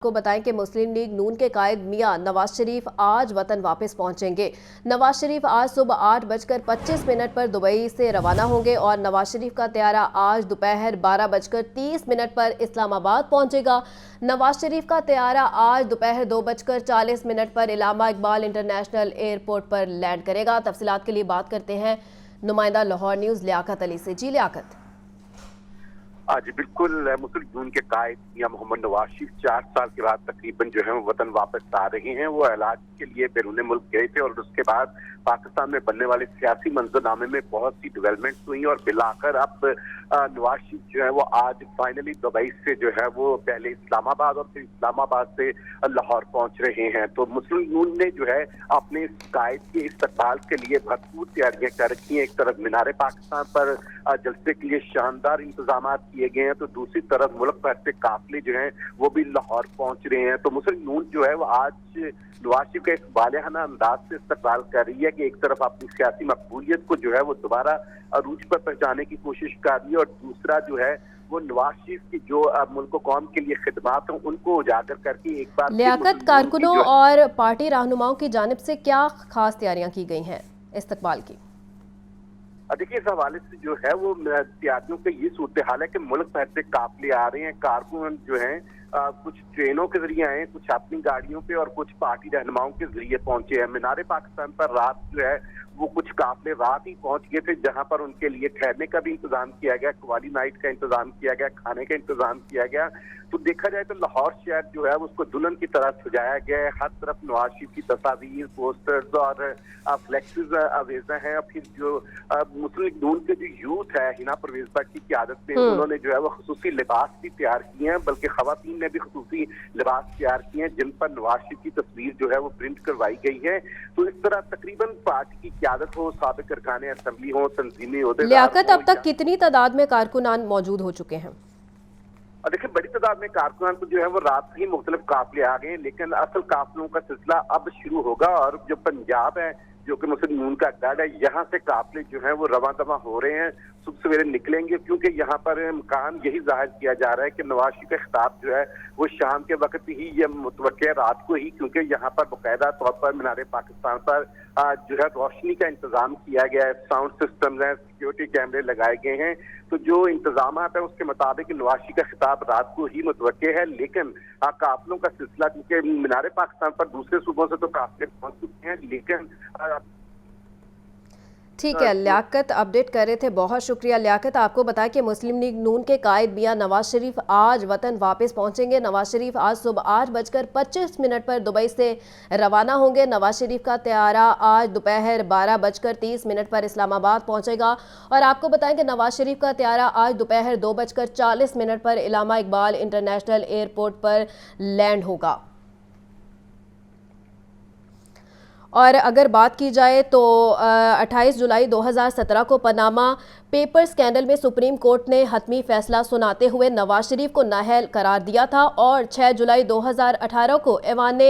को बताएं कि मुस्लिम लीग नून के कायद मियां नवाज शरीफ आज वतन वापस पहुंचेंगे। नवाज शरीफ आज सुबह 8:25 पर दुबई से रवाना होंगे और नवाज शरीफ का त्यारा आज दोपहर 12:30 पर इस्लामाबाद पहुंचेगा। नवाज शरीफ का त्यारा आज दोपहर 2:40 पर इलामा इकबाल इंटरनेशनल एयरपोर्ट पर लैंड करेगा। तफसीलात के लिए बात करते हैं नुमाइंदा लाहौर न्यूज़ लियाकत अली से। जी लियाकत। जी बिल्कुल, मुस्लिम लीग के कायद मियां मोहम्मद नवाज शरीफ 4 साल के बाद तकरीबन जो है वो वतन वापस आ रहे हैं। वो इलाज के लिए बैरून मुल्क गए थे और उसके बाद पाकिस्तान में बनने वाले सियासी मंजरनामे में बहुत सी डेवलपमेंट्स हुई और मिलाकर अब नवाज शरीफ जो है वो आज फाइनली दुबई से जो है वो पहले इस्लामाबाद और फिर इस्लामाबाद से लाहौर पहुंच रहे हैं। तो मुस्लिम लीग ने जो है अपने कायद के इस्तकबाल के लिए भरपूर तैयारियां कर रखी हैं। एक तरफ मीनार पाकिस्तान पर जलसे के लिए शानदार इंतजाम किए गए हैं, तो दूसरी तरफ मुल्क भर से काफिले जो हैं वो भी लाहौर पहुंच रहे हैं। तो मुस्लिम लीग जो है वो आज नवाज शरीफ का एक बालियाना अंदाज से इस्तकबाल कर रही है कि एक तरफ अपनी सियासी मकबूलियत को जो है वो दोबारा अरूज पर पहुंचाने की कोशिश कर रही है और दूसरा जो है वो नवाज शरीफ की जो मुल्क कौम के लिए खिदमात हैं उनको उजागर करके एक बार लियाकत, कारकुनों और पार्टी रहनुमाओं की जानिब से क्या खास तैयारियां की गई हैं इस्तकबाल की? देखिए, इस हवाले से जो है वो तैयारियों का ये सूरत हाल है कि मुल्क भर से काफिले आ रहे हैं। कारकुन जो हैं कुछ ट्रेनों के जरिए आए, कुछ अपनी गाड़ियों पे और कुछ पार्टी रहनुमाओं के जरिए पहुंचे हैं। मीनार पाकिस्तान पर रात जो है वो कुछ काफिले रात ही पहुंच गए थे, जहां पर उनके लिए ठहरने का भी इंतजाम किया गया, कवाली नाइट का इंतजाम किया गया, खाने का इंतजाम किया गया। तो देखा जाए तो लाहौर शहर जो है उसको दुल्हन की तरह सजाया गया है। हर तरफ नवाज शरीफ की तस्वीर, पोस्टर्स और फ्लेक्सेस अवेजा हैं। और फिर जो मुस्लिम लीग के जो यूथ है हिना परवेज भट्ट की क़यादत में उन्होंने जो है वो खुसूसी लिबास भी तैयार किए हैं, बल्कि खवातीन ने भी खुसूसी लिबास तैयार किए हैं जिन पर नवाज शरीफ की तस्वीर जो है वो प्रिंट करवाई गई है। तो इस तरह तकरीबन पार्टी की क़यादत हो, साबिक अरकान असेंबली हो, तंजीमी ओहदेदार। लियाकत, अब तक कितनी तादाद में कारकुनान मौजूद हो चुके हैं? और देखिए, बड़ी तादाद में कारकुनान को जो है वो रात ही मुख्तलिफ काफिले आ गए, लेकिन असल काफिलों का सिलसिला अब शुरू होगा। और जो पंजाब है जो कि मुस्लिम लीग का गढ़ है, यहाँ से काफिले जो है वो रवा दवा हो रहे हैं, सुबह सवेरे निकलेंगे, क्योंकि यहाँ पर इम्कान यही जाहिर किया जा रहा है कि नवाज शरीफ का खिताब जो है वो शाम के वक्त ही ये मुतवक्किल है, रात को ही, क्योंकि यहाँ पर बाकायदा तौर पर मीनार पाकिस्तान पर जो है रोशनी का इंतजाम किया गया है, साउंड सिस्टम है, सिक्योरिटी कैमरे लगाए गए हैं। तो जो इंतजाम है उसके मुताबिक नवाज शरीफ का खिताब रात को ही मुतवक्किल है, लेकिन काफिलों का सिलसिला, क्योंकि मीनार पाकिस्तान पर दूसरे सूबों से तो काफिले पहुंच चुके हैं, लेकिन ठीक है लियाकत, अपडेट कर रहे थे, बहुत शुक्रिया लियाकत। आपको बताया कि मुस्लिम लीग नून के कायद मियां नवाज शरीफ आज वतन वापस पहुंचेंगे। नवाज शरीफ आज सुबह 8:25 पर दुबई से रवाना होंगे। नवाज शरीफ का त्यारा आज दोपहर 12:30 पर इस्लामाबाद पहुंचेगा। और आपको बताएं कि नवाज शरीफ का त्यारा आज दोपहर 2:40 पर इलामा इकबाल इंटरनेशनल एयरपोर्ट पर लैंड होगा। और अगर बात की जाए तो 28 जुलाई 2017 को पनामा पेपर स्कैंडल में सुप्रीम कोर्ट ने हतमी फैसला सुनाते हुए नवाज शरीफ को नाअहल करार दिया था और 6 जुलाई 2018 को ऐवाने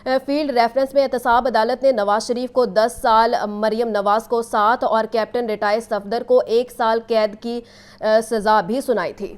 फील्ड रेफरेंस में एहतसाब अदालत ने नवाज शरीफ को 10 साल, मरियम नवाज को 7 और कैप्टन रिटायर सफदर को 1 साल कैद की सजा भी सुनाई थी।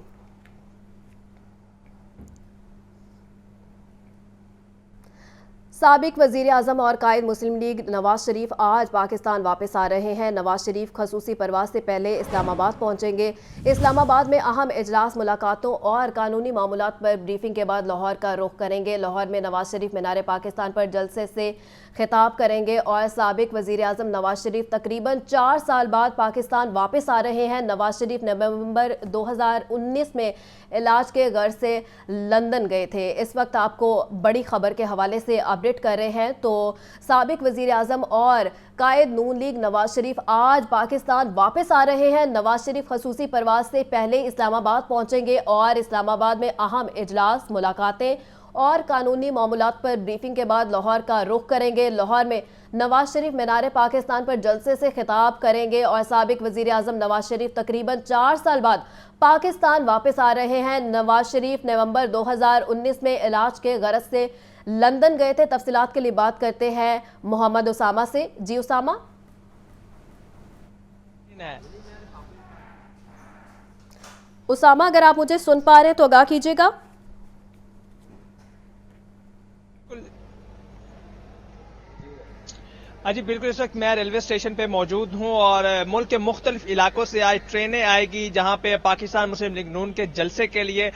साबिक वज़ीर आज़म और कायद मुस्लिम लीग नवाज शरीफ आज पाकिस्तान वापस आ रहे हैं। नवाज शरीफ खसूसी परवाज से पहले इस्लामाबाद पहुंचेंगे। इस्लामाबाद में अहम इजलास, मुलाकातों और कानूनी मामलात पर ब्रीफिंग के बाद लाहौर का रुख करेंगे। लाहौर में नवाज शरीफ मीनार पाकिस्तान पर जलसे से खिताब करेंगे और साबिक वज़ीर आज़म नवाज शरीफ तकरीबन 4 साल बाद पाकिस्तान वापस आ रहे हैं। नवाज शरीफ नवंबर 2019 में इलाज के गर्ज से लंदन गए थे। इस वक्त आपको बड़ी खबर के हवाले से अपडेट कर रहे हैं। तो साबिक वज़ीर आज़म और कायद नून लीग नवाज शरीफ आज पाकिस्तान वापस आ रहे हैं। नवाज शरीफ खसूसी परवाज से पहले इस्लामाबाद पहुंचेंगे और इस्लामाबाद में अहम इजलास, मुलाकातें और कानूनी मामलात पर ब्रीफिंग के बाद लाहौर का रुख करेंगे। लाहौर में नवाज शरीफ मीनार पाकिस्तान पर जलसे से खिताब करेंगे और साबिक वज़ीर आज़म नवाज शरीफ तकरीबन 4 साल बाद पाकिस्तान वापस आ रहे हैं। नवाज शरीफ नवंबर 2019 में इलाज के गरज से लंदन गए थे। तफसीलात के लिए बात करते हैं मोहम्मद उसामा से। जी उसामा। उसामा, अगर आप मुझे सुन पा रहे हैं तो आगाह कीजिएगा। जी बिल्कुल, इस वक्त मैं रेलवे स्टेशन पे मौजूद हूं और मुल्क के मुख्तलिफ इलाकों से आज ट्रेनें आएगी जहां पे पाकिस्तान मुस्लिम लीग नून के जलसे के लिए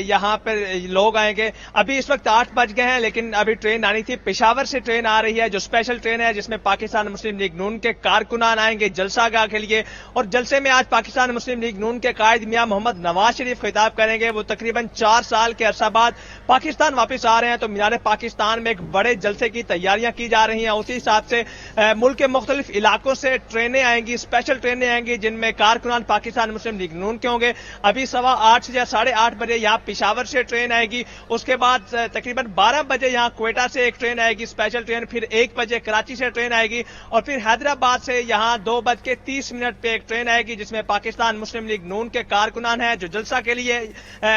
यहां पर लोग आएंगे। अभी इस वक्त 8 बज गए हैं, लेकिन अभी ट्रेन आनी थी। पेशावर से ट्रेन आ रही है जो स्पेशल ट्रेन है, जिसमें पाकिस्तान मुस्लिम लीग नून के कारकुनान आएंगे जलसागाह के लिए। और जलसे में आज पाकिस्तान मुस्लिम लीग नून के कायद मियां मोहम्मद नवाज शरीफ खिताब करेंगे। वो तकरीबन 4 साल के अरसा बाद पाकिस्तान वापस आ रहे हैं, तो मीनार पाकिस्तान में एक बड़े जलसे की तैयारियां की जा रही हैं। उसी हिसाब से मुल्क के मुख्तलिफ इलाकों से ट्रेनें आएंगी, स्पेशल ट्रेनें आएंगी, जिनमें कारकुनान पाकिस्तान मुस्लिम लीग नून के होंगे। अभी 8:15 या 8:30 बजे यहाँ पेशावर से ट्रेन आएगी। उसके बाद तकरीबन 12 बजे यहाँ क्वेटा से एक ट्रेन आएगी, स्पेशल ट्रेन। फिर 1 बजे कराची से ट्रेन आएगी और फिर हैदराबाद से यहाँ 2:30 पे एक ट्रेन आएगी, जिसमें पाकिस्तान मुस्लिम लीग नून के कारकुनान हैं जो जलसा के लिए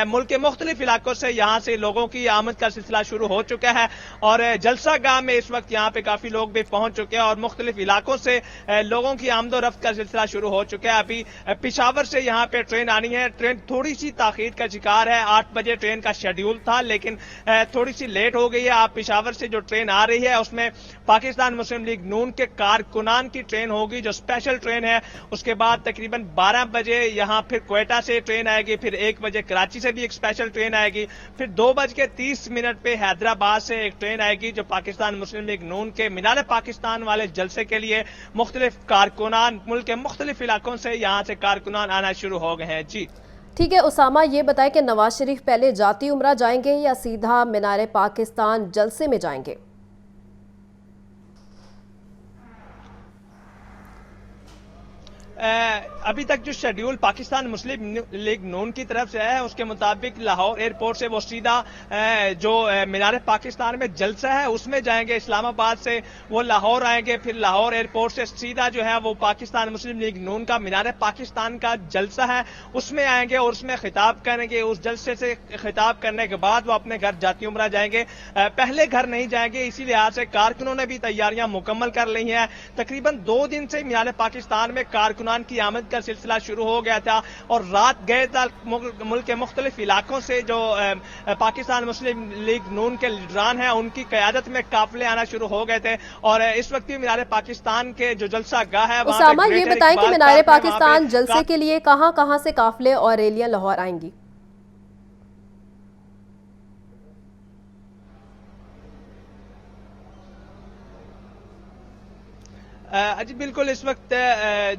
मुल्क के मुख्तलिफ इलाकों से यहाँ से लोगों की आमद का सिलसिला शुरू हो चुका है। और जलसा गाह में इस वक्त यहाँ पे काफी लोग भी पहुंच चुके हैं और मुख्तलिफ इलाकों से लोगों की आमदो रफ्त का सिलसिला शुरू हो चुका है। अभी पेशावर से यहाँ पे ट्रेन आनी है। ट्रेन थोड़ी सी ताखीर का शिकार है। 8 बजे ट्रेन का शेड्यूल था, लेकिन थोड़ी सी लेट हो गई है। आप पेशावर से जो ट्रेन आ रही है उसमें पाकिस्तान मुस्लिम लीग नून के कारकुनान की ट्रेन होगी जो स्पेशल ट्रेन है। उसके बाद तकरीबन 12 बजे यहाँ फिर क्वेटा से ट्रेन आएगी। फिर 1 बजे कराची से भी एक स्पेशल ट्रेन आएगी। फिर 2:30 पे हैदराबाद से एक ट्रेन आएगी जो पाकिस्तान मुस्लिम लीग नून के मीनार पाकिस्तान वाले जलसे के लिए मुख्तलिफ कारकुनान मुल्क के मुख्तलिफ इलाकों से यहाँ से कारकुनान आना शुरू हो गए हैं। जी ठीक है उसामा, ये बताएं कि नवाज शरीफ पहले जाती उम्रा जाएंगे या सीधा मीनार पाकिस्तान जलसे में जाएंगे? अभी तक जो शेड्यूल पाकिस्तान मुस्लिम लीग नून की तरफ से है उसके मुताबिक लाहौर एयरपोर्ट से वो सीधा जो मीनार पाकिस्तान में जलसा है उसमें जाएंगे। इस्लामाबाद से वो लाहौर आएंगे, फिर लाहौर एयरपोर्ट से सीधा जो है वो पाकिस्तान मुस्लिम लीग नून का मीनार पाकिस्तान का जलसा है उसमें आएंगे और उसमें खिताब करेंगे। उस जलसे से खिताब करने के बाद वो अपने घर जाती उम्रा जाएंगे। पहले घर नहीं जाएंगे, इसी लिहाज से कारकुनों ने भी तैयारियां मुकम्मल कर ली हैं। तकरीबन 2 दिन से मीनार पाकिस्तान में कारकुनान की आमद का सिलसिला शुरू हो गया था और रात गए था मुल्क के मुख्तलिफ इलाकों से जो पाकिस्तान मुस्लिम लीग नून के लीडरान हैं उनकी क़यादत में काफिले आना शुरू हो गए थे। और इस वक्त भी मीनार पाकिस्तान के जो जलसा गाह है उसामा, ये बताएं कि मीनार पाकिस्तान जलसे के लिए कहां कहां से काफिले और रैलियां लाहौर आएंगी? जी बिल्कुल, इस वक्त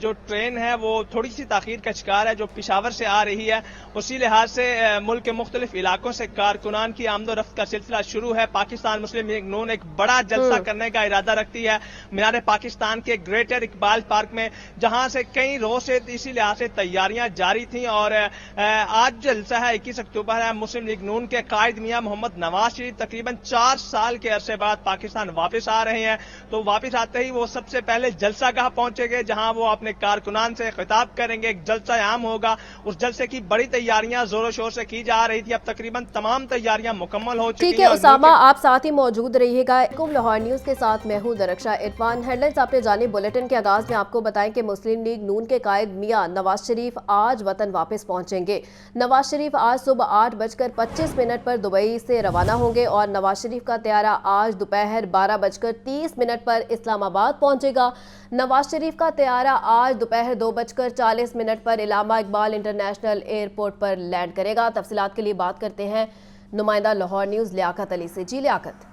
जो ट्रेन है वो थोड़ी सी ताखीर का शिकार है जो पेशावर से आ रही है। उसी लिहाज से मुल्क के मुख्तलिफ इलाकों से कारकुनान की आमदो रफ्त का सिलसिला शुरू है। पाकिस्तान मुस्लिम लीग नून एक बड़ा जलसा करने का इरादा रखती है मीनार पाकिस्तान के ग्रेटर इकबाल पार्क में, जहां से कई रोज से इसी लिहाज से तैयारियां जारी थी। और आज जलसा है 21 अक्टूबर है। मुस्लिम लीग नून के कायद मियां मोहम्मद नवाज शरीफ तकरीबन 4 साल के अरसे बाद पाकिस्तान वापस आ रहे हैं। तो वापस आते ही वो सबसे पहले जलसा गाह पहुंचेंगे जहां वो अपने कारकुनान से खिताब करेंगे। एक जलसा आम होगा। उस जलसे की बड़ी तैयारियां जोरों शोर से की जा रही थी। अब तकरीबन तमाम तैयारियां मुकम्मल हो चुकी हैं। ठीक है उसामा, आप साथ ही मौजूद रहिएगा। लाहौर न्यूज़ के साथ मैं हूं दरक्षा इरफान। हेडलाइंस आपने जानी। बुलेटिन के आगाज में आपको बताएं कि मुस्लिम लीग नून के कायद मियां नवाज शरीफ आज वतन वापस पहुंचेंगे। नवाज शरीफ आज सुबह 8:25 पर दुबई से रवाना होंगे और नवाज शरीफ का त्यारा आज दोपहर 12:30 पर इस्लामाबाद पहुंचेगा। नवाज शरीफ का त्यारा आज दोपहर 2:40 पर इलामा इकबाल इंटरनेशनल एयरपोर्ट पर लैंड करेगा। तफसीलात के लिए बात करते हैं नुमाइंदा लाहौर न्यूज़ लियाकत अली से। जी लियाकत।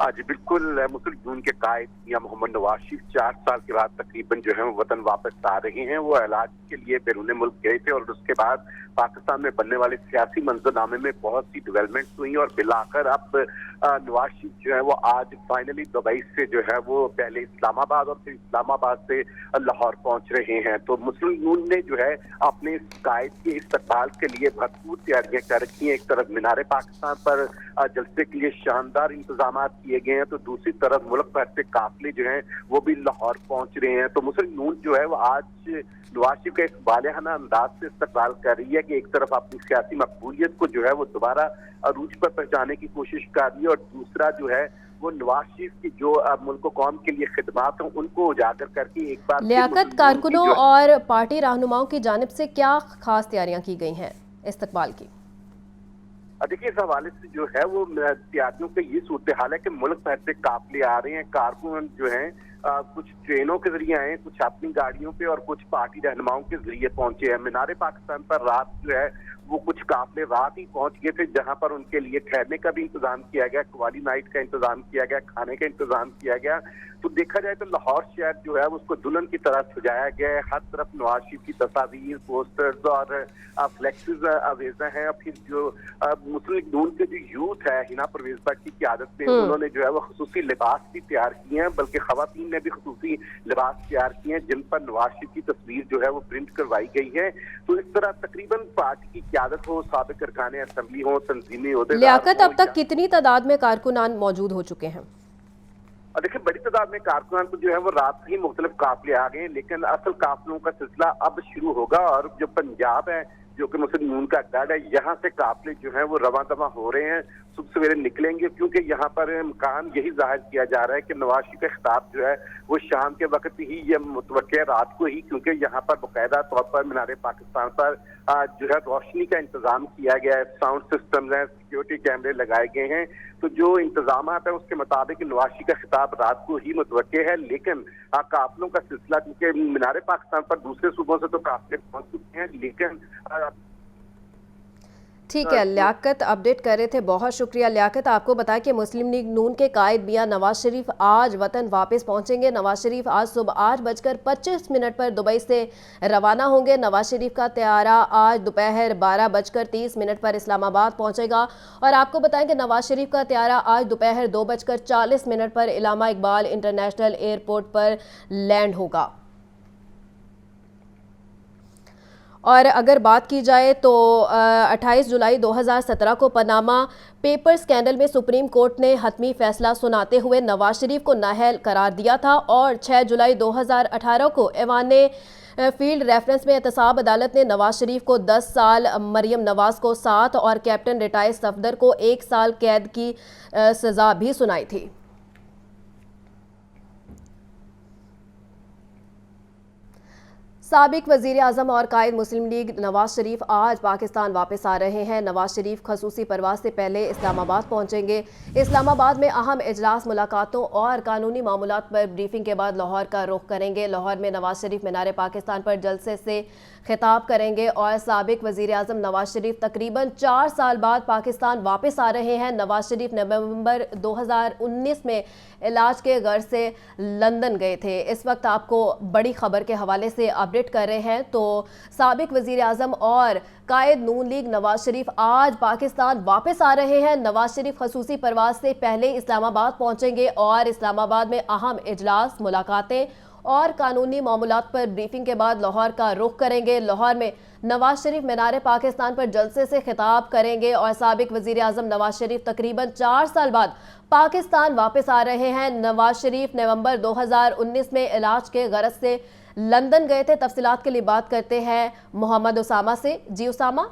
जी बिल्कुल, मुस्लिम नून के कायद मियां मोहम्मद नवाज शरीफ 4 साल के बाद तकरीबन जो है वो वतन वापस आ रहे हैं। वो इलाज के लिए बैरून मुल्क गए थे और उसके बाद पाकिस्तान में बनने वाले सियासी मंजरनामे में बहुत सी डेवलपमेंट्स हुई और बिलाकर अब नवाज शरीफ जो है वो आज फाइनली दुबई से जो है वो पहले इस्लामाबाद और फिर इस्लामाबाद से लाहौर पहुंच रहे हैं। तो मुस्लिम नून ने जो है अपने कायद के इस्तकबाल के लिए भरपूर तैयारियां कर रखी हैं। एक तरफ मीनार पाकिस्तान पर जलसे के लिए शानदार इंतजाम किए गए हैं, तो दूसरी तरफ मुल्क भर से काफिले जो हैं वो भी लाहौर पहुंच रहे हैं। तो मुस्लिम नून जो है वो आज नवाज शरीफ का एक बालियाना अंदाज से इस्तकबाल कर रही है कि एक तरफ अपनी सियासी मकबूलियत को जो है वो दोबारा अरूज पर पहुंचाने की कोशिश कर रही है और दूसरा जो है वो नवाज शरीफ की जो मुल्क कौम के लिए खिदमात हैं उनको उजागर करके एक बार लियाकत, कारकुनों और पार्टी रहनुमाओं की जानिब से क्या खास तैयारियां की गई हैं इस्तकबाल की? देखिए, इस हवाले से जो है वो तैयारियों का ये सूरत हाल है कि मुल्क भर से काफिले आ रहे हैं। कारकुन जो हैं कुछ ट्रेनों के जरिए आए, कुछ अपनी गाड़ियों पे और कुछ पार्टी रहनुमाओं के जरिए पहुंचे हैं। मीनार पाकिस्तान पर रात जो है वो कुछ काफिले रात ही पहुंच गए थे, जहां पर उनके लिए ठहरने का भी इंतजाम किया गया, कवाली नाइट का इंतजाम किया गया, खाने का इंतजाम किया गया। तो देखा जाए तो लाहौर शहर जो है उसको दुल्हन की तरह सजाया गया है। हर तरफ नवाज शरीफ की तस्वीर, पोस्टर्स और फ्लेक्सेस अवेजा हैं। फिर जो मुस्लिम लीग नून के जो यूथ है, हिना परवेज भट्ट की क़यादत में, उन्होंने जो है वो खसूसी लिबास भी तैयार किए हैं, बल्कि खवातीन ने भी खसूसी लिबास तैयार किए हैं जिन पर नवाज शरीफ की तस्वीर जो है वो प्रिंट करवाई गई है। तो इस तरह तकरीबन पार्टी की क़यादत हो, साबिक अरकान असेंबली हो, तंजीमी ओहदेदार लियाकत, हो, अब तक कितनी तादाद में कारकुनान मौजूद हो चुके हैं? और देखिए, बड़ी तादाद में कारकुनान तो जो है वो रात से ही मुख्तलिफ काफिले आ गए हैं, लेकिन असल काफिलों का सिलसिला अब शुरू होगा। और जो पंजाब है, जो कि मुस्लिम नून का गढ़ है, यहाँ से काफिले जो है वो रवा दवा हो रहे हैं, सुबह सवेरे निकलेंगे, क्योंकि यहाँ पर इम्कान यही जाहिर किया जा रहा है कि नवाज शरीफ का खिताब जो है वो शाम के वक्त ही ये मुतवक्किल है, रात को ही, क्योंकि यहाँ पर बाकायदा तौर पर मीनार पाकिस्तान पर जो है रोशनी का इंतजाम किया गया है, साउंड सिस्टम है, सिक्योरिटी कैमरे लगाए गए हैं। तो जो इंतजाम है उसके मुताबिक नवाज शरीफ का खिताब रात को ही मुतवक्किल है, लेकिन काफिलों का सिलसिला, क्योंकि मीनार पाकिस्तान पर दूसरे सूबों से तो काफिले पहुंच चुके हैं, लेकिन ठीक है, लियाकत अपडेट कर रहे थे, बहुत शुक्रिया लियाकत। आपको बताया कि मुस्लिम लीग नून के कायद मियां नवाज शरीफ आज वतन वापस पहुंचेंगे। नवाज शरीफ आज सुबह 8:25 पर दुबई से रवाना होंगे। नवाज शरीफ का त्यारा आज दोपहर 12:30 पर इस्लामाबाद पहुंचेगा। और आपको बताएं कि नवाज शरीफ का त्यारा आज दोपहर 2:40 पर इलामा इकबाल इंटरनेशनल एयरपोर्ट पर लैंड होगा। और अगर बात की जाए तो 28 जुलाई 2017 को पनामा पेपर स्कैंडल में सुप्रीम कोर्ट ने हतमी फैसला सुनाते हुए नवाज शरीफ को नाअहल करार दिया था। और 6 जुलाई 2018 को ऐवान फील्ड रेफरेंस में एहतसाब अदालत ने नवाज शरीफ को 10 साल, मरियम नवाज को 7 और कैप्टन रिटायर सफदर को 1 साल कैद की सजा भी सुनाई थी। साबिक वज़ीर आज़म और कायद मुस्लिम लीग नवाज शरीफ आज पाकिस्तान वापस आ रहे हैं। नवाज शरीफ खसूसी परवाज से पहले इस्लामाबाद पहुंचेंगे। इस्लामाबाद में अहम इजलास, मुलाकातों और कानूनी मामलात पर ब्रीफिंग के बाद लाहौर का रुख करेंगे। लाहौर में नवाज शरीफ मीनार पाकिस्तान पर जलसे से खिताब करेंगे। और साबिक वज़ीर आज़म नवाज शरीफ तकरीबन 4 साल बाद पाकिस्तान वापस आ रहे हैं। नवाज शरीफ नवंबर 2019 में इलाज के गर्ज से लंदन गए थे। इस वक्त आपको बड़ी खबर के हवाले से अपडेट कर रहे हैं। तो साबिक वज़ीर आज़म और कायद नून लीग नवाज शरीफ आज पाकिस्तान वापस आ रहे हैं। नवाज शरीफ खसूसी परवाज से पहले इस्लामाबाद पहुंचेंगे और इस्लामाबाद में अहम इजलास, मुलाकातें और कानूनी मामलात पर ब्रीफिंग के बाद लाहौर का रुख करेंगे। लाहौर में नवाज शरीफ मीनार पाकिस्तान पर जलसे से खिताब करेंगे। और साबिक वज़ीर आज़म नवाज शरीफ तकरीबन 4 साल बाद पाकिस्तान वापस आ रहे हैं। नवाज शरीफ नवंबर 2019 में इलाज के गरज से लंदन गए थे। तफसीलात के लिए बात करते हैं मोहम्मद उसामा से। जी उसामा,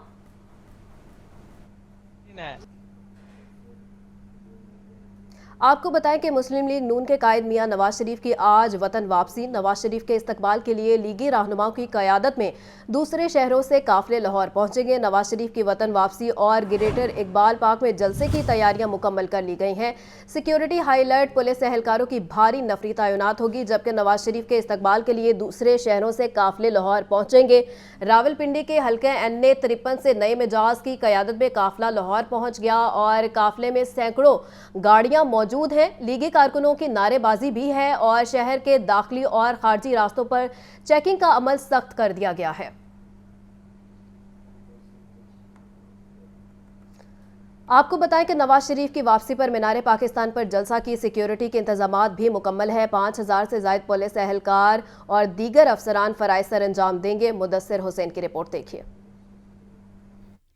आपको बताएं कि मुस्लिम लीग नून के कायद मियां नवाज शरीफ की आज वतन वापसी। नवाज शरीफ के इस्तकबाल के लिए लीगी रहनुमाओं की क़यादत में दूसरे शहरों से काफिले लाहौर पहुंचेंगे। नवाज शरीफ की वतन वापसी और ग्रेटर इकबाल पार्क में जलसे की तैयारियां मुकम्मल कर ली गई हैं। सिक्योरिटी हाई अलर्ट, पुलिस एहलकारों की भारी नफरी तैनात होगी। जबकि नवाज शरीफ के इस्तकबाल के लिए दूसरे शहरों से काफिले लाहौर पहुंचेंगे। रावलपिंडी के हल्के NA 53 से नए मिजाज की क़यादत में काफिला लाहौर पहुंच गया और काफिले में सैकड़ों गाड़ियां मौजूद हैं। लीगी कारकुनों की नारेबाजी भी है और शहर के दाखिली और खारजी रास्तों पर चेकिंग का अमल सख्त कर दिया गया है। आपको बताएं कि नवाज शरीफ की वापसी पर मीनार पाकिस्तान पर जलसा की सिक्योरिटी के इंतजामात भी मुकम्मल है। 5000 से ज़ायद पुलिस एहलकार और दीगर अफसरान फराइज सर अंजाम देंगे। मुदस्सिर हुसैन की रिपोर्ट देखिए।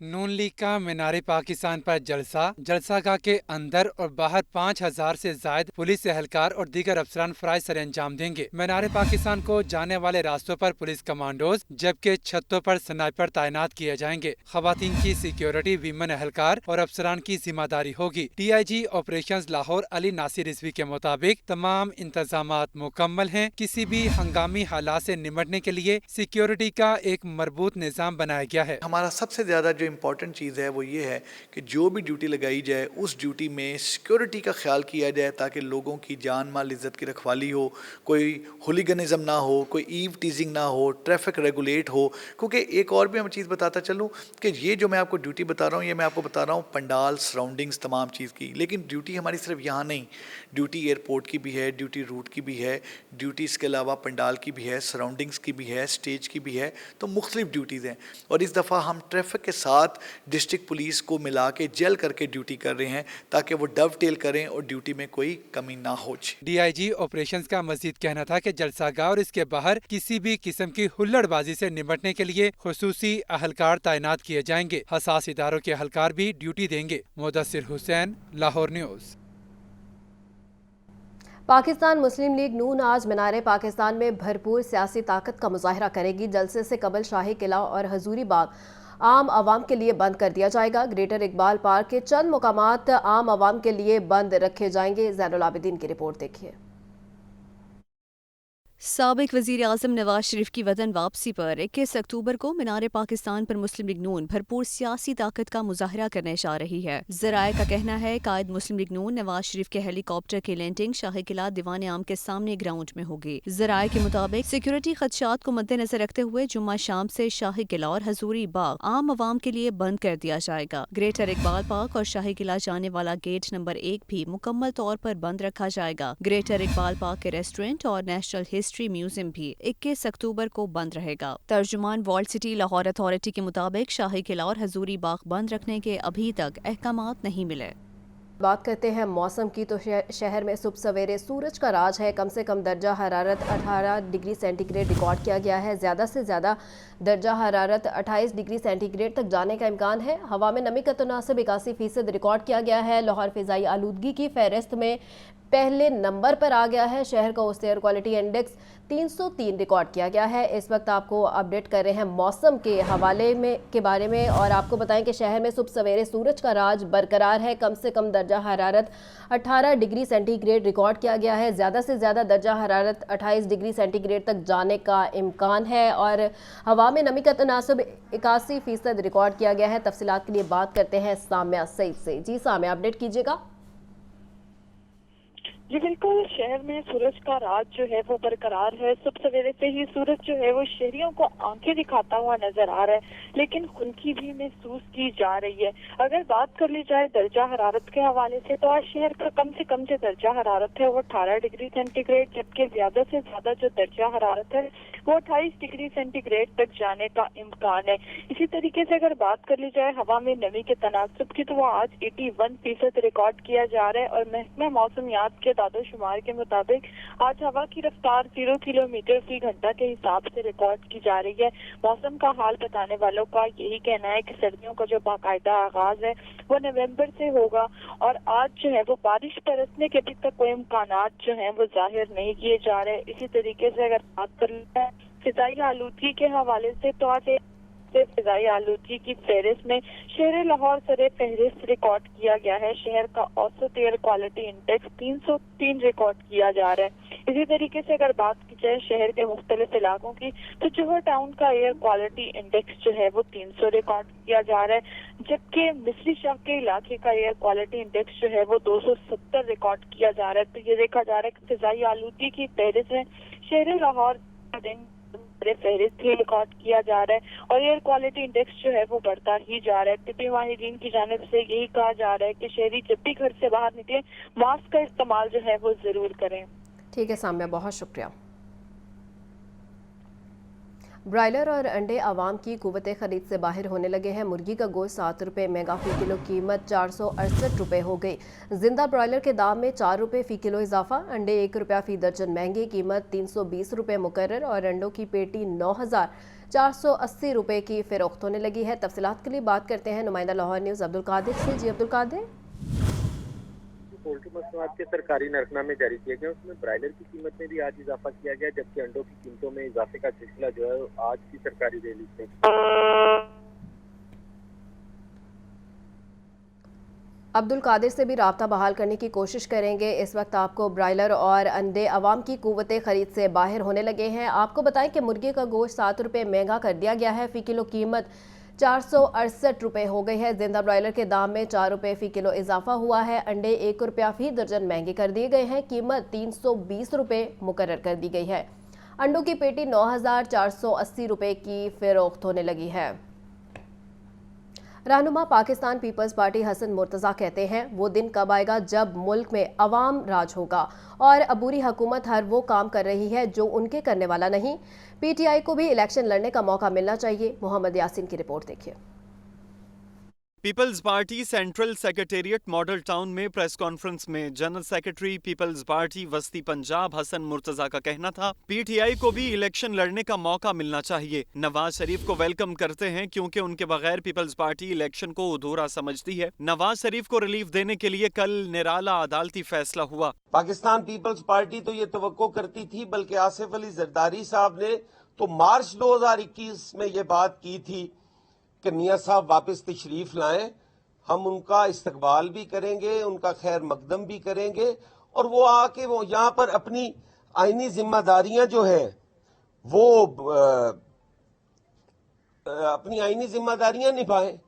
नून लीग का मीनार पाकिस्तान पर जलसागाह के अंदर और बाहर 5000 से ज्यादा पुलिस एहलकार और दीगर अफसरान फराइज सर अंजाम देंगे। मीनार पाकिस्तान को जाने वाले रास्तों पर पुलिस कमांडोज जबकि छतों पर स्नाइपर तैनात किए जाएंगे। खवातीन की सिक्योरिटी वीमेन एहलकार और अफसरान की जिम्मेदारी होगी। DIG ऑपरेशंस लाहौर अली नासिर रिजवी के मुताबिक तमाम इंतजामात मुकम्मल हैं। किसी भी हंगामी हालात से निमटने के लिए सिक्योरिटी का एक मरबूत निजाम बनाया गया है। हमारा सबसे ज्यादा जो جو امپورٹنٹ چیز ہے وہ یہ ہے کہ جو بھی ڈیوٹی لگائی جائے اس ڈیوٹی میں سیکیورٹی کا خیال کیا جائے تاکہ لوگوں کی جان مال عزت کی رکھوالی ہو، کوئی ہولیگنزم نہ ہو، کوئی ایو ٹیزنگ نہ ہو، ٹریفک ریگولیٹ ہو. کیونکہ ایک اور بھی میں چیز بتاتا چلوں کہ یہ جو میں آپ کو ڈیوٹی بتا رہا ہوں یہ میں آپ کو بتا رہا ہوں پنڈال سراؤنڈنگز تمام چیز کی، لیکن ڈیوٹی ہماری صرف یہاں نہیں، ڈیوٹی ایئرپورٹ کی بھی ہے، ڈیوٹی روٹ کی بھی ہے، ڈیوٹی اس کے علاوہ پنڈال کی بھی ہے، سراؤنڈنگز کی بھی ہے، اسٹیج کی بھی ہے. تو مختلف ڈیوٹیز ہیں اور اس دفعہ ہم ٹریفک کے ساتھ ڈسٹرکٹ پولیس کو ملا کے جل کر کے ڈیوٹی کر رہے ہیں تاکہ وہ ڈو ٹیل کریں اور ڈیوٹی میں کوئی کمی نہ ہو. ڈی آئی جی آپریشنز کا مزید کہنا تھا کہ جلسہ گاہ اور اس کے باہر کسی بھی قسم کی ہلڑ بازی سے نمٹنے کے لیے خصوصی اہلکار تعینات کیے جائیں گے. حساس اداروں کے اہلکار بھی ڈیوٹی دیں گے. مدثر حسین، لاہور نیوز. پاکستان مسلم لیگ نون آج مینار پاکستان میں بھرپور سیاسی طاقت کا مظاہرہ کرے گی. جلسے سے قبل شاہی قلعہ اور حضوری باغ عام عوام کے لیے بند کر دیا جائے گا. گریٹر اقبال پارک کے چند مقامات عام عوام کے لیے بند رکھے جائیں گے. زین العابدین کی رپورٹ دیکھیے. سابق وزیر اعظم نواز شریف کی وطن واپسی پر 21 اکتوبر کو مینار پاکستان پر مسلم لیگ نون بھرپور سیاسی طاقت کا مظاہرہ کرنے جا رہی ہے. ذرائع کا کہنا ہے قائد مسلم لیگ نون نواز شریف کے ہیلی کاپٹر کی لینڈنگ شاہی قلعہ دیوان عام کے سامنے گراؤنڈ میں ہوگی. ذرائع کے مطابق سیکیورٹی خدشات کو مد نظر رکھتے ہوئے جمعہ شام سے شاہی قلعہ اور حضوری باغ عام عوام کے لیے بند کر دیا جائے گا. گریٹر اقبال پارک اور شاہی قلعہ جانے والا گیٹ نمبر 1 بھی مکمل طور پر بند رکھا جائے گا. گریٹر اقبال پارک کے ریسٹورنٹ اور نیشنل ہسٹری میوزیم بھی 21 اکتوبر کو بند رہے گا. ترجمان والڈ سٹی لاہور اتھارٹی کے مطابق شاہی قلعہ اور حضوری باغ بند رکھنے کے ابھی تک احکامات نہیں ملے. بات کرتے ہیں موسم کی تو شہر میں صبح سویرے سورج کا راج ہے. کم سے کم درجہ حرارت 18 ڈگری سینٹی گریڈ ریکارڈ کیا گیا ہے. زیادہ سے زیادہ درجہ حرارت 28 ڈگری سینٹی گریڈ تک جانے کا امکان ہے. ہوا میں نمی کا تناسب 81% ریکارڈ کیا گیا ہے. لاہور فضائی آلودگی کی فہرست میں پہلے نمبر پر آ گیا ہے. شہر کا اوسط ایئر کوالٹی انڈیکس 303 ریکارڈ کیا گیا ہے. اس وقت آپ کو اپڈیٹ کر رہے ہیں موسم کے حوالے کے بارے میں اور آپ کو بتائیں کہ شہر میں صبح سویرے سورج کا راج برقرار ہے. کم سے کم درجہ حرارت 18 ڈگری سینٹی گریڈ ریکارڈ کیا گیا ہے. زیادہ سے زیادہ درجہ حرارت 28 ڈگری سینٹی گریڈ تک جانے کا امکان ہے اور ہوا میں نمی کا تناسب 81% ریکارڈ کیا گیا ہے. تفصیلات کے لیے بات کرتے ہیں سامیہ سعید سے. جی سامیہ، اپڈیٹ کیجیے گا. جی بالکل، شہر میں سورج کا راج جو ہے وہ برقرار ہے. صبح سویرے سے ہی سورج جو ہے وہ شہریوں کو آنکھیں دکھاتا ہوا نظر آ رہا ہے، لیکن خنکی بھی محسوس کی جا رہی ہے. اگر بات کر لی جائے درجہ حرارت کے حوالے سے تو آج شہر کا کم سے کم جو درجہ حرارت ہے وہ 18 ڈگری سینٹی گریڈ، جبکہ زیادہ سے زیادہ جو درجہ حرارت ہے وہ 28 ڈگری سینٹی گریڈ تک جانے کا امکان ہے. اسی طریقے سے اگر بات کر لی جائے ہوا میں نمی کے تناسب کی تو وہ آج 81% ریکارڈ کیا جا رہا ہے اور محکمہ موسمیات کے داد و شمار کے مطابق آج ہوا کی رفتار 0 کلومیٹر فی گھنٹہ کے حساب سے ریکارڈ کی جا رہی ہے. موسم کا حال بتانے والوں کا یہی کہنا ہے کہ سردیوں کا جو باقاعدہ آغاز ہے وہ نومبر سے ہوگا اور آج جو ہے وہ بارش برسنے کے ابھی تک کوئی امکانات جو ہیں وہ ظاہر نہیں کیے جا رہے. اسی طریقے سے اگر بات کر لیں فضائی آلودگی کے حوالے سے تو آج فضائی آلودگی کی فہرست میں شہر لاہور سر فہرست ریکارڈ کیا گیا ہے. شہر کا اوسط ایئر کوالٹی انڈیکس 303 ریکارڈ کیا جا رہا ہے. اسی طریقے سے اگر بات کی جائے شہر کے مختلف علاقوں کی تو جوہر ٹاؤن کا ایئر کوالٹی انڈیکس جو ہے وہ 300 ریکارڈ کیا جا رہا ہے، جبکہ مصری شاہ کے علاقے کا ایئر کوالٹی انڈیکس جو ہے وہ 270 ریکارڈ کیا جا رہا ہے. تو یہ دیکھا جا رہا ہے کہ فضائی آلودگی کی فہرست میں شہر لاہور فہرست ہی ریکارڈ کیا جا رہا ہے اور ایئر کوالٹی انڈیکس جو ہے وہ بڑھتا ہی جا رہا ہے. طبی ماہرین کی جانب سے یہی کہا جا رہا ہے کہ شہری جب بھی گھر سے باہر نکلیں ماسک کا استعمال جو ہے وہ ضرور کریں. ٹھیک ہے سامیہ، بہت شکریہ. برائلر اور انڈے عوام کی قوت خرید سے باہر ہونے لگے ہیں. مرغی کا گوشت 7 روپے مہنگا فی کلو، قیمت 468 روپے ہو گئی. زندہ برائلر کے دام میں 4 روپے فی کلو اضافہ. انڈے 1 روپیہ فی درجن مہنگے، قیمت 320 روپے مقرر اور انڈوں کی پیٹی 9480 روپے کی فروخت ہونے لگی ہے. تفصیلات کے لیے بات کرتے ہیں نمائندہ لاہور نیوز عبدالقادر سے. جی عبدالقادر. پولٹری مصنوعات کے سرکاری نرخنامے جاری کیے گئے، اس میں برائلر کی قیمت میں بھی آج اضافہ کیا گیا، جبکہ انڈوں کی قیمتوں میں اضافے کا سلسلہ جو ہے آج کی سرکاری ریلیز میں. عبدالقادر سے بھی رابطہ بحال کرنے کی کوشش کریں گے. اس وقت آپ کو برائلر اور انڈے عوام کی قوت خرید سے باہر ہونے لگے ہیں. آپ کو بتائیں کہ مرغے کا گوشت 7 روپے مہنگا کر دیا گیا ہے. فی کلو قیمت 468 रुपए हो गई है। जिंदा ब्रॉयलर के दाम में 4 रुपए फी किलो इजाफा हुआ है। अंडे 1 रुपया फी दर्जन महंगे कर दिए गए हैं। कीमत 320 रुपए मुकर्रर कर दी गई है। अंडों की पेटी 9,480 रुपए की फरोख्त होने लगी है। रहनुमा पाकिस्तान पीपल्स पार्टी हसन मुर्तज़ा कहते हैं वो दिन कब आएगा जब मुल्क में अवाम राज होगा और अबूरी हुकूमत हर वो काम कर रही है जो उनके करने वाला नहीं। पीटीआई को भी इलेक्शन लड़ने का मौका मिलना चाहिए। मोहम्मद यासीन की रिपोर्ट देखिए। People's Party central secretariat Model Town में प्रेस कॉन्फ्रेंस में जनरल सेक्रेटरी पीपल्स पार्टी वस्ती पंजाब हसन मुर्तजा का कहना था पीटीआई को भी इलेक्शन लड़ने का मौका मिलना चाहिए। नवाज शरीफ को वेलकम करते हैं क्योंकि उनके बगैर पीपल्स पार्टी इलेक्शन को अधूरा समझती है। नवाज शरीफ को रिलीफ देने के लिए कल निराला अदालती फैसला हुआ। पाकिस्तान पीपल्स पार्टी तो ये तवक्को करती थी, बल्कि आसिफ अली जरदारी साहब ने तो मार्च 2021 में ये बात की थी कि मियां साहब वापस तशरीफ लाएं, हम उनका इस्तकबाल भी करेंगे, उनका खैर मकदम भी करेंगे और वो आके वो यहाँ पर अपनी आईनी जिम्मेदारियां जो है वो अपनी आईनी जिम्मेदारियां निभाएं।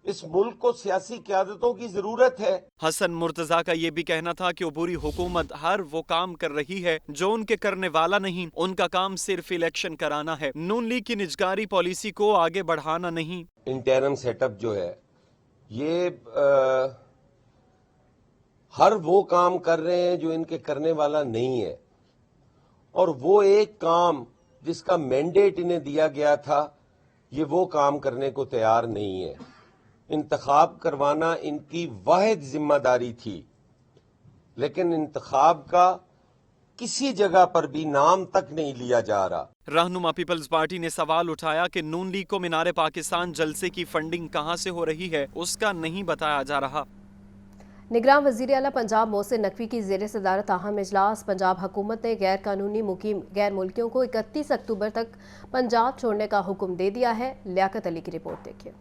इस मुल्क को सियासी क़यादतों की जरूरत है। हसन मुर्तजा का ये भी कहना था कि पूरी हुकूमत हर वो काम कर रही है जो उनके करने वाला नहीं, उनका काम सिर्फ इलेक्शन कराना है। नून लीग की निजकारी पॉलिसी को आगे बढ़ाना नहीं। इंटरम सेटअप जो है ये हर वो काम कर रहे हैं जो इनके करने वाला नहीं है और वो एक काम जिसका मैंडेट इन्हें दिया गया था ये वो काम करने को तैयार नहीं है। इंतखाब करवाना इनकी वाहिद जिम्मेदारी थी, लेकिन इंतखाब का किसी जगह पर भी नाम तक नहीं लिया जा रहा। रहनुमा पीपल्स पार्टी ने सवाल उठाया कि नून लीग को मीनार पाकिस्तान जलसे की फंडिंग कहां से हो रही है, उसका नहीं बताया जा रहा। निगरान वज़ीर आला पंजाब मोहसिन नकवी की ज़ेर सदारत अहम इजलास। पंजाब हुकूमत ने गैर कानूनी मुकीम गैर मुल्कियों को 31 अक्टूबर तक पंजाब छोड़ने का हुक्म दे दिया है। लियाकत अली की रिपोर्ट देखिए।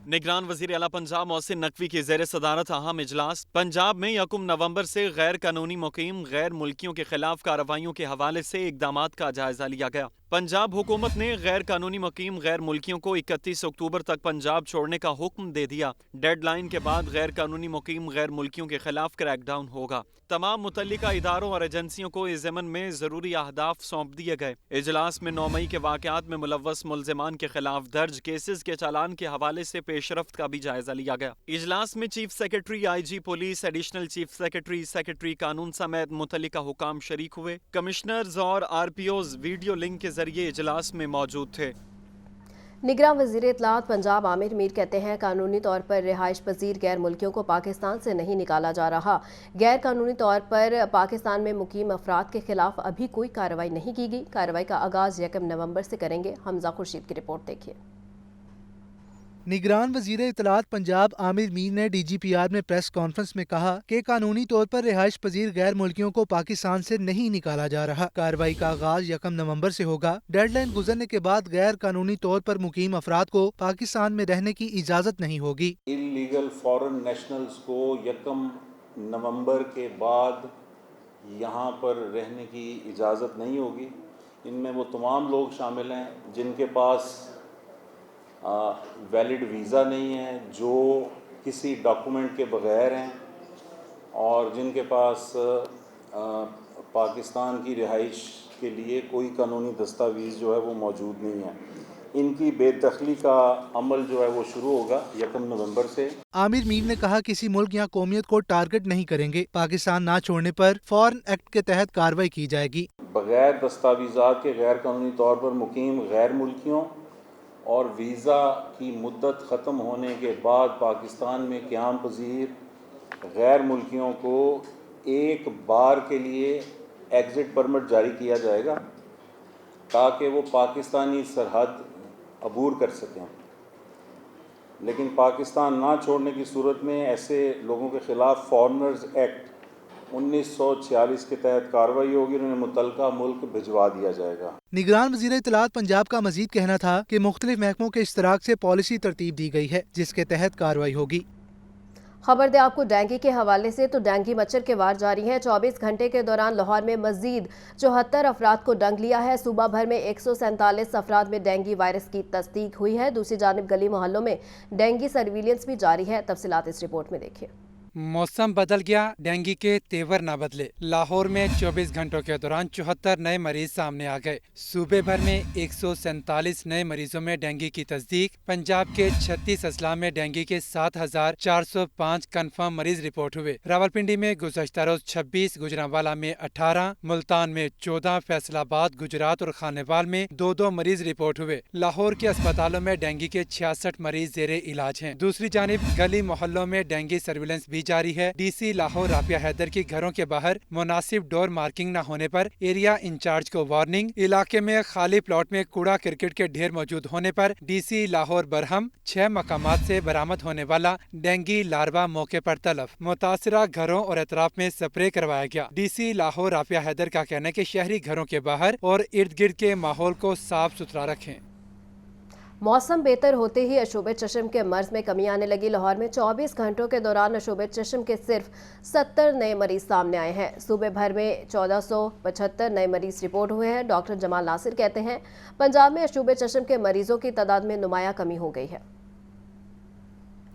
निगरान वज़ीर आला पंजाब मोहसिन नकवी की ज़ेर सदारत अहम इजलास। पंजाब में 1 नवंबर से गैर कानूनी मुकीम गैर मुल्कियों के खिलाफ कार्रवाइयों के हवाले से इक़दामात का जायजा लिया गया। पंजाब हुकूमत ने गैर कानूनी मुकीम गैर मुल्कियों को 31 अक्टूबर तक पंजाब छोड़ने का हुक्म दे दिया। डेडलाइन के बाद गैर कानूनी मुकीम गैर मुल्कियों के खिलाफ क्रैकडाउन होगा। तमाम मुतल्लिका इदारों और एजेंसियों को इस ज़मन में ज़रूरी अहदाफ सौंप दिए गए। इजलास में 9 मई के वाक़यात में मुलव्वस मुल्ज़िमान के खिलाफ दर्ज केसेस के चालान के हवाले से पेशरफ्त का भी जायजा लिया गया। इजलास में chief secretary IG police, additional chief secretary, secretary कानून समेत मुतल्लिका हुकाम शरीक हुए। कमिश्नर्स और RPOs वीडियो लिंक के जरिए इजलास में मौजूद थे। निगरान वज़ीर इत्तलात पंजाब आमिर मीर कहते हैं कानूनी तौर पर रिहाइश पजीर गैर मुल्कियों को पाकिस्तान से नहीं निकाला जा रहा। गैर कानूनी तौर पर पाकिस्तान में मुकीम अफराद के खिलाफ अभी कोई कार्रवाई नहीं की गई। कार्रवाई का आगाज़ 1 नवंबर से करेंगे। हमजा खुर्शीद की रिपोर्ट देखिए। निगरान वज़ीर इत्तलात पंजाब आमिर मीर ने DGPR में प्रेस कॉन्फ्रेंस में कहा कि कानूनी तौर पर रिहाइश पजीर गैर मुल्कियों को पाकिस्तान से नहीं निकाला जा रहा। कार्रवाई का आगाज 1 नवंबर से होगा। डेडलाइन गुजरने के बाद गैर कानूनी तौर पर मुकीम अफराद को पाकिस्तान में रहने की इजाज़त नहीं होगी। इल्लीगल फॉरेन नेशनल्स को 1 नवंबर के बाद यहाँ पर रहने की इजाज़त नहीं होगी। इनमें वो तमाम लोग शामिल हैं जिनके पास वैलिड वीज़ा नहीं है, जो किसी डॉक्यूमेंट के बगैर हैं और जिनके पास पाकिस्तान की रिहाइश के लिए कोई कानूनी दस्तावेज़ जो है वो मौजूद नहीं है। इनकी बेदखली का अमल जो है वो शुरू होगा 1 नवंबर से। आमिर मीर ने कहा किसी मुल्क या कौमियत को टारगेट नहीं करेंगे। पाकिस्तान ना छोड़ने पर फॉरेन एक्ट के तहत कार्रवाई की जाएगी। बगैर दस्तावेज़ात के गैर कानूनी तौर पर मुकीम गैर मुल्कियों और वीज़ा की मुद्दत ख़त्म होने के बाद पाकिस्तान में क़याम पजीर गैर मुल्कियों को एक बार के लिए एग्ज़िट परमिट जारी किया जाएगा ताकि वो पाकिस्तानी सरहद अबूर कर सकें। लेकिन पाकिस्तान ना छोड़ने की सूरत में ऐसे लोगों के ख़िलाफ़ फॉरेनर्स एक्ट 1946 के तहत कार्रवाई होगी और उन्हें मुतलका मुल्क भिजवा दिया जाएगा। निगरान वज़ीर इत्तलात पंजाब का मजीद कहना था कि मुख्तलिफ महकमों के इश्तराक से पॉलिसी तरतीब दी गई है जिसके तहत कार्रवाई होगी। خبر دیں آپ کو ڈینگی کے حوالے سے، تو ڈینگی مچھر کے وار جاری ہیں۔ 24 گھنٹے کے دوران لاہور میں مزید 74 افراد کو ڈنگ لیا ہے۔ صوبہ بھر میں 147 افراد میں ڈینگی وائرس کی تصدیق ہوئی ہے۔ دوسری جانب گلی محلوں میں ڈینگی سرویلنس بھی جاری ہے۔ تفصیلات اس رپورٹ میں دیکھیے۔ موسم بدل گیا، ڈینگی کے تیور نہ بدلے۔ لاہور میں 24 گھنٹوں کے دوران 74 نئے مریض سامنے آ گئے۔ صوبے بھر میں 147 نئے مریضوں میں ڈینگی کی تصدیق۔ پنجاب کے 36 اضلاع میں ڈینگی کے 7405 کنفرم مریض رپورٹ ہوئے۔ راولپنڈی میں گزشتہ روز 26، گوجرانوالا میں 18، ملتان میں 14، فیصل آباد، گجرات اور خانیوال میں 2 مریض رپورٹ ہوئے۔ لاہور کے اسپتالوں میں ڈینگی کے 66 مریض زیر علاج ہیں۔ دوسری جانب گلی محلوں میں ڈینگی سرویلنس بھی جاری ہے۔ ڈی سی لاہور رافیہ حیدر کی گھروں کے باہر مناسب ڈور مارکنگ نہ ہونے پر ایریا انچارج کو وارننگ۔ علاقے میں خالی پلاٹ میں کوڑا کرکٹ کے ڈھیر موجود ہونے پر ڈی سی لاہور برہم 6 مقامات سے برآمد ہونے والا ڈینگی لاروا موقع پر تلف۔ متاثرہ گھروں اور اطراف میں سپرے کروایا گیا۔ ڈی سی لاہور رافیہ حیدر کا کہنا ہے کہ شہری گھروں کے باہر اور ارد گرد کے ماحول کو صاف ستھرا رکھیں۔ موسم بہتر ہوتے ہی عشوب چشم کے مرض میں کمی آنے لگی۔ لاہور میں 24 گھنٹوں کے دوران عشوب چشم کے صرف 70 نئے مریض سامنے آئے ہیں۔ صوبے بھر میں 1475 نئے مریض رپورٹ ہوئے ہیں۔ ڈاکٹر جمال ناصر کہتے ہیں پنجاب میں عشوب چشم کے مریضوں کی تعداد میں نمایاں کمی ہو گئی ہے۔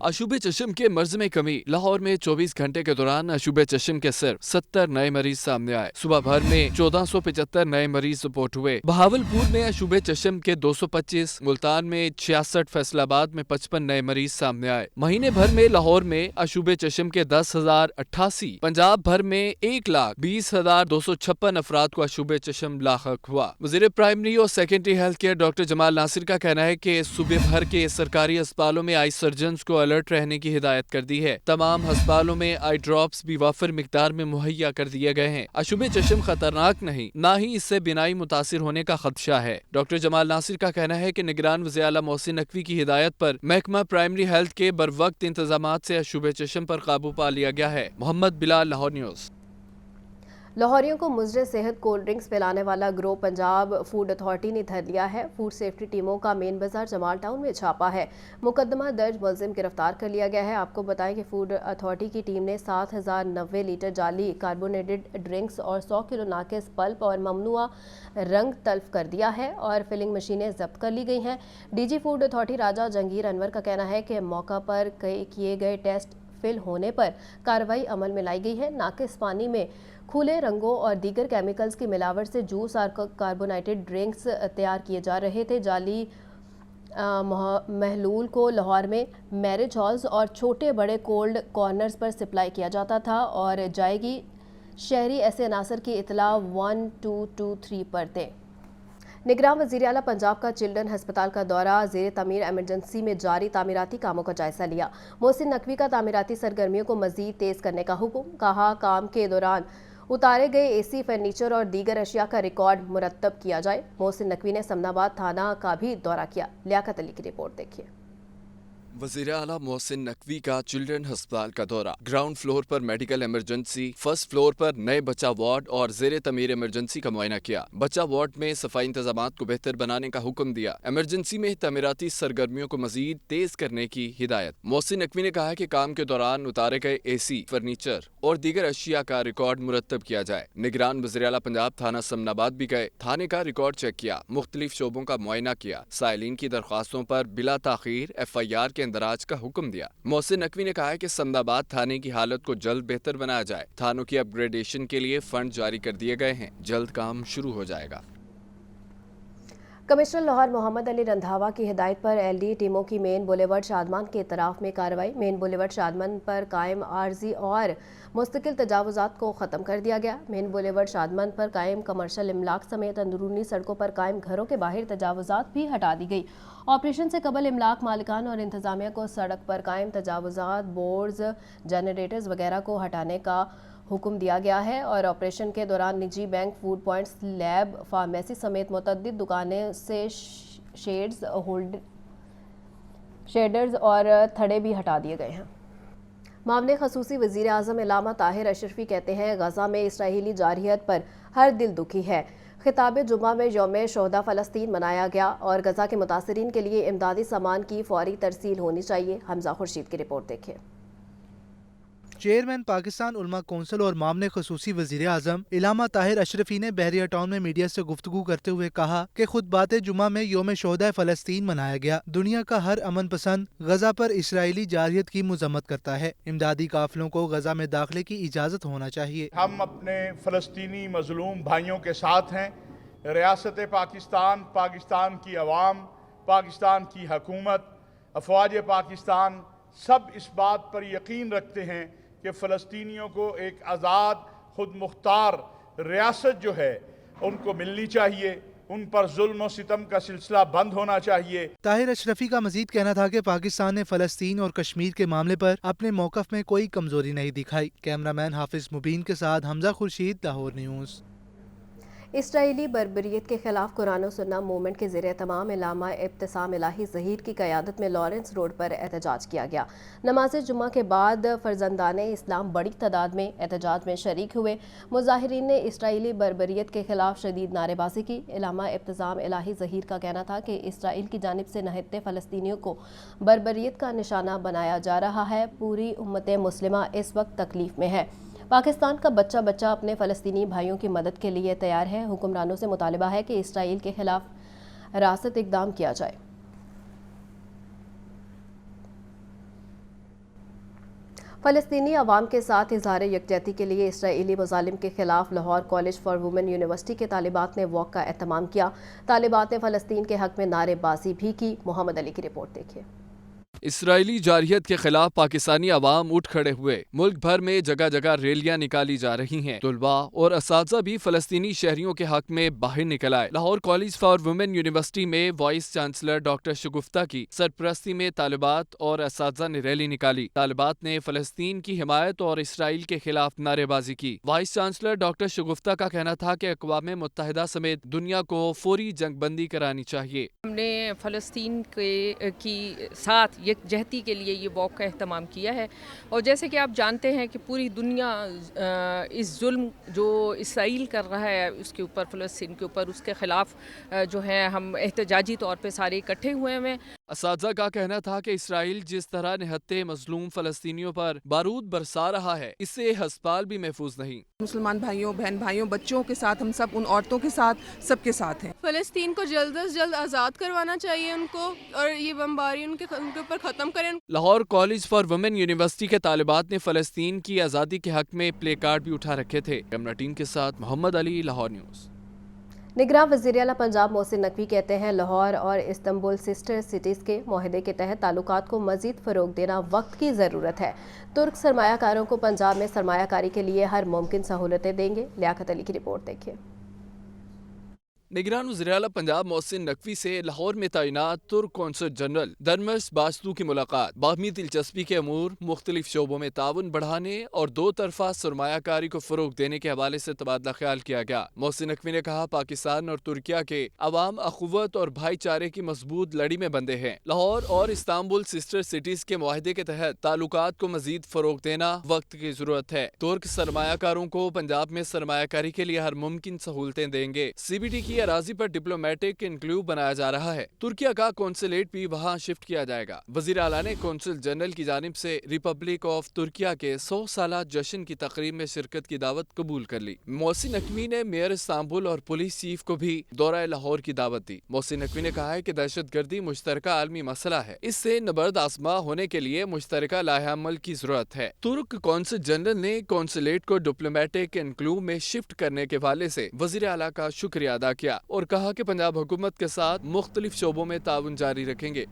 عشوب چشم کے مرض میں کمی۔ لاہور میں 24 گھنٹے کے دوران عشوب چشم کے صرف 70 نئے مریض سامنے آئے۔ صبح بھر میں 1475 نئے مریض رپورٹ ہوئے۔ بہاولپور میں عشوب چشم کے 225، ملتان میں 66، فیصل آباد میں 55 نئے مریض سامنے آئے۔ مہینے بھر میں لاہور میں عشوب چشم کے 10,088، پنجاب بھر میں 1,20,256 افراد کو عشوب چشم لاحق ہوا۔ وزیر پرائمری اور سیکنڈری ہیلتھ کیئر ڈاکٹر جمال ناصر کا کہنا ہے کہ صوبے بھر کے سرکاری اسپتالوں میں آئی سرجنز کو الرٹ رہنے کی ہدایت کر دی ہے۔ تمام ہسپتالوں میں آئی ڈراپس بھی وافر مقدار میں مہیا کر دیے گئے ہیں۔ عشوب چشم خطرناک نہیں، نہ ہی اس سے بینائی متاثر ہونے کا خدشہ ہے۔ ڈاکٹر جمال ناصر کا کہنا ہے کہ نگران وزیر اعلیٰ محسن نقوی کی ہدایت پر محکمہ پرائمری ہیلتھ کے بروقت انتظامات سے عشوب چشم پر قابو پا لیا گیا ہے۔ محمد بلال، لاہور نیوز۔ لاہوریوں کو مضر صحت کولڈ ڈرنکس پلانے والا گروہ پنجاب فوڈ اتھارٹی نے دھر لیا ہے۔ فوڈ سیفٹی ٹیموں کا مین بازار جمال ٹاؤن میں چھاپا ہے۔ مقدمہ درج، ملزم گرفتار کر لیا گیا ہے۔ آپ کو بتائیں کہ فوڈ اتھارٹی کی ٹیم نے 7090 لیٹر جعلی کاربونیٹڈ ڈرنکس اور 100 کلو ناقص پلپ اور ممنوعہ رنگ تلف کر دیا ہے اور فلنگ مشینیں ضبط کر لی گئی ہیں۔ ڈی جی فوڈ اتھارٹی راجہ جہانگیر انور کا کہنا ہے کہ موقع پر کیے گئے ٹیسٹ فیل ہونے پر کارروائی عمل میں لائی گئی ہے۔ ناقص پانی میں کھلے رنگوں اور دیگر کیمیکلز کی ملاوٹ سے جوس اور کاربونیٹڈ ڈرنکس تیار کیے جا رہے تھے۔ جعلی محلول کو لاہور میں میرج ہالز اور چھوٹے بڑے کولڈ کارنرز پر سپلائی کیا جاتا تھا اور جائے گی۔ شہری ایسے عناصر کی اطلاع 1223 پر دیں۔ نگراں وزیر اعلیٰ پنجاب کا چلڈرن ہسپتال کا دورہ، زیر تعمیر ایمرجنسی میں جاری تعمیراتی کاموں کا جائزہ لیا۔ محسن نقوی کا تعمیراتی سرگرمیوں کو مزید تیز کرنے کا حکم، کہا کام کے دوران اتارے گئے اے سی، فرنیچر اور دیگر اشیاء کا ریکارڈ مرتب کیا جائے۔ محسن نقوی نے سمنا آباد تھانہ کا بھی دورہ کیا۔ لیاقت علی کی رپورٹ دیکھیے۔ وزیر اعلیٰ محسن نقوی کا چلڈرن ہسپتال کا دورہ، گراؤنڈ فلور پر میڈیکل ایمرجنسی، فرسٹ فلور پر نئے بچہ وارڈ اور زیر تعمیر ایمرجنسی کا معائنہ کیا۔ بچہ وارڈ میں صفائی انتظامات کو بہتر بنانے کا حکم دیا۔ ایمرجنسی میں تعمیراتی سرگرمیوں کو مزید تیز کرنے کی ہدایت۔ محسن نقوی نے کہا کہ کام کے دوران اتارے گئے اے سی، فرنیچر اور دیگر اشیاء کا ریکارڈ مرتب کیا جائے۔ نگران وزیر اعلیٰ پنجاب تھانہ سمن آباد بھی گئے، تھانے کا ریکارڈ چیک کیا، مختلف شعبوں کا معائنہ کیا، سائلین کی درخواستوں پر بلا تاخیر ایف آئی آر کے اندراج کا حکم دیا۔ محسن نقوی نے کہا کہ سمن آباد تھانے کی حالت کو جلد بہتر بنایا جائے۔ تھانوں کی اپ گریڈیشن کے لیے فنڈ جاری کر دیے گئے ہیں، جلد کام شروع ہو جائے گا۔ کمشنر لاہور محمد علی رندھاوا کی ہدایت پر ایل ڈی ٹیموں کی مین بولیورڈ شادمان کے اطراف میں کارروائی۔ مین بولیورڈ شادمان پر قائم عارضی اور مستقل تجاوزات کو ختم کر دیا گیا۔ مین بولیورڈ شادمان پر قائم کمرشل املاک سمیت اندرونی سڑکوں پر قائم گھروں کے باہر تجاوزات بھی ہٹا دی گئی۔ آپریشن سے قبل املاک مالکان اور انتظامیہ کو سڑک پر قائم تجاوزات، بورڈز، جنریٹرز وغیرہ کو ہٹانے کا حکم دیا گیا ہے اور آپریشن کے دوران نجی bank, food points, lab, pharmacy سمیت متعدد دکانیں سے شیڈرز اور تھڑے بھی ہٹا دیے گئے ہیں۔ معاملے خصوصی وزیر اعظم علامہ طاہر اشرفی کہتے ہیں غزہ میں اسرائیلی جارحیت پر ہر دل دکھی ہے۔ خطاب جمعہ میں یوم شہداء فلسطین منایا گیا اور غزہ کے متاثرین کے لیے امدادی سامان کی فوری ترسیل ہونی چاہیے۔ حمزہ خورشید کی رپورٹ دیکھیں۔ چیئرمین پاکستان علماء کونسل اور معاملے خصوصی وزیر اعظم علامہ طاہر اشرفی نے بحریہ ٹاؤن میں میڈیا سے گفتگو کرتے ہوئے کہا کہ خطبات جمعہ میں یوم شہدائے فلسطین منایا گیا۔ دنیا کا ہر امن پسند غزہ پر اسرائیلی جارحیت کی مذمت کرتا ہے۔ امدادی قافلوں کو غزہ میں داخلے کی اجازت ہونا چاہیے۔ ہم اپنے فلسطینی مظلوم بھائیوں کے ساتھ ہیں۔ ریاست پاکستان، پاکستان کی عوام، پاکستان کی حکومت، افواج پاکستان سب اس بات پر یقین رکھتے ہیں کہ فلسطینیوں کو ایک آزاد خود مختار ریاست جو ہے ان کو ملنی چاہیے، ان پر ظلم و ستم کا سلسلہ بند ہونا چاہیے۔ طاہر اشرفی کا مزید کہنا تھا کہ پاکستان نے فلسطین اور کشمیر کے معاملے پر اپنے موقف میں کوئی کمزوری نہیں دکھائی۔ کیمرامین حافظ مبین کے ساتھ حمزہ خورشید، لاہور نیوز۔ اسرائیلی بربریت کے خلاف قرآن و سنہ موومنٹ کے زیر اہتمام علامہ ابتسام الہی ظہیر کی قیادت میں لارنس روڈ پر احتجاج کیا گیا۔ نماز جمعہ کے بعد فرزندان اسلام بڑی تعداد میں احتجاج میں شریک ہوئے۔ مظاہرین نے اسرائیلی بربریت کے خلاف شدید نعرے بازی کی۔ علامہ ابتسام الہی ظہیر کا کہنا تھا کہ اسرائیل کی جانب سے نہتے فلسطینیوں کو بربریت کا نشانہ بنایا جا رہا ہے۔ پوری امت مسلمہ اس وقت تکلیف میں ہے۔ پاکستان کا بچہ بچہ اپنے فلسطینی بھائیوں کی مدد کے لیے تیار ہے۔ حکمرانوں سے مطالبہ ہے کہ اسرائیل کے خلاف راست اقدام کیا جائے۔ فلسطینی عوام کے ساتھ اظہار یکجہتی کے لیے اسرائیلی مظالم کے خلاف Lahore college for women university کے طالبات نے واک کا اہتمام کیا۔ طالبات نے فلسطین کے حق میں نعرے بازی بھی کی۔ محمد علی کی رپورٹ دیکھیے۔ اسرائیلی جارحیت کے خلاف پاکستانی عوام اٹھ کھڑے ہوئے۔ ملک بھر میں جگہ جگہ ریلیاں نکالی جا رہی ہیں۔ طلباء اور اساتذہ بھی فلسطینی شہریوں کے حق میں باہر نکل آئے۔ Lahore college for women university میں وائس چانسلر ڈاکٹر شگفتہ کی سرپرستی میں طالبات اور اساتذہ نے ریلی نکالی۔ طالبات نے فلسطین کی حمایت اور اسرائیل کے خلاف نعرے بازی کی۔ وائس چانسلر ڈاکٹر شگفتہ کا کہنا تھا کہ اقوام متحدہ سمیت دنیا کو فوری جنگ بندی کرانی چاہیے۔ ہم نے فلسطین کی ساتھ یکجہتی کے لیے یہ واک کا اہتمام کیا ہے، اور جیسے کہ آپ جانتے ہیں کہ پوری دنیا اس ظلم جو اسرائیل کر رہا ہے اس کے اوپر، فلسطین کے اوپر، اس کے خلاف جو ہے ہم احتجاجی طور پہ سارے اکٹھے ہوئے ہیں۔ اساتذہ کا کہنا تھا کہ اسرائیل جس طرح نہتے مظلوم فلسطینیوں پر بارود برسا رہا ہے اس سے ہسپتال بھی محفوظ نہیں۔ مسلمان بھائیوں، بہن بھائیوں، بچوں کے ساتھ ہم سب، ان عورتوں کے ساتھ، سب کے ساتھ ہیں۔ فلسطین کو جلد از جلد آزاد کروانا چاہیے ان کو، اور یہ بمباری ان کے اوپر ختم کریں۔ Lahore college for women university کے طالبات نے فلسطین کی آزادی کے حق میں پلے کارڈ بھی اٹھا رکھے تھے۔ کیمرہ ٹیم کے ساتھ محمد علی، لاہور نیوز۔ نگراں وزیر اعلیٰ پنجاب محسن نقوی کہتے ہیں لاہور اور استنبول سسٹر سٹیز کے معاہدے کے تحت تعلقات کو مزید فروغ دینا وقت کی ضرورت ہے۔ ترک سرمایہ کاروں کو پنجاب میں سرمایہ کاری کے لیے ہر ممکن سہولتیں دیں گے۔ لیاقت علی کی رپورٹ دیکھیے۔ نگران وزیر اعلیٰ پنجاب محسن نقوی سے لاہور میں تعینات ترک قونصل جنرل درمس باسطو کی ملاقات۔ باہمی دلچسپی کے امور، مختلف شعبوں میں تعاون بڑھانے اور دو طرفہ سرمایہ کاری کو فروغ دینے کے حوالے سے تبادلہ خیال کیا گیا۔ محسن نقوی نے کہا پاکستان اور ترکیہ کے عوام اخوت اور بھائی چارے کی مضبوط لڑی میں بندھے ہیں۔ لاہور اور استنبول سسٹر سٹیز کے معاہدے کے تحت تعلقات کو مزید فروغ دینا وقت کی ضرورت ہے۔ ترک سرمایہ کاروں کو پنجاب میں سرمایہ کاری کے لیے ہر ممکن سہولتیں دیں گے۔ سی بی ڈی کی اراضی پر ڈپلومیٹک انکلیو بنایا جا رہا ہے۔ ترکیہ کا قونصلیٹ بھی وہاں شفٹ کیا جائے گا۔ وزیر اعلیٰ نے قونصل جنرل کی جانب سے ریپبلک آف ترکیہ کے 100 سالہ جشن کی تقریب میں شرکت کی دعوت قبول کر لی۔ محسن نقوی نے میئر استنبول اور پولیس چیف کو بھی دورہ لاہور کی دعوت دی۔ محسن نقوی نے کہا ہے کہ دہشت گردی مشترکہ عالمی مسئلہ ہے، اس سے نبرد آزما ہونے کے لیے مشترکہ لائحہ عمل کی ضرورت ہے۔ ترک قونصل جنرل نے قونصلیٹ کو ڈپلومیٹک انکلیو میں شفٹ کرنے کے حوالے سے وزیر اعلیٰ کا شکریہ ادا کیا اور کہا کہ پنجاب حکومت کے ساتھ مختلف شعبوں میں تعاون جاری رکھیں گے۔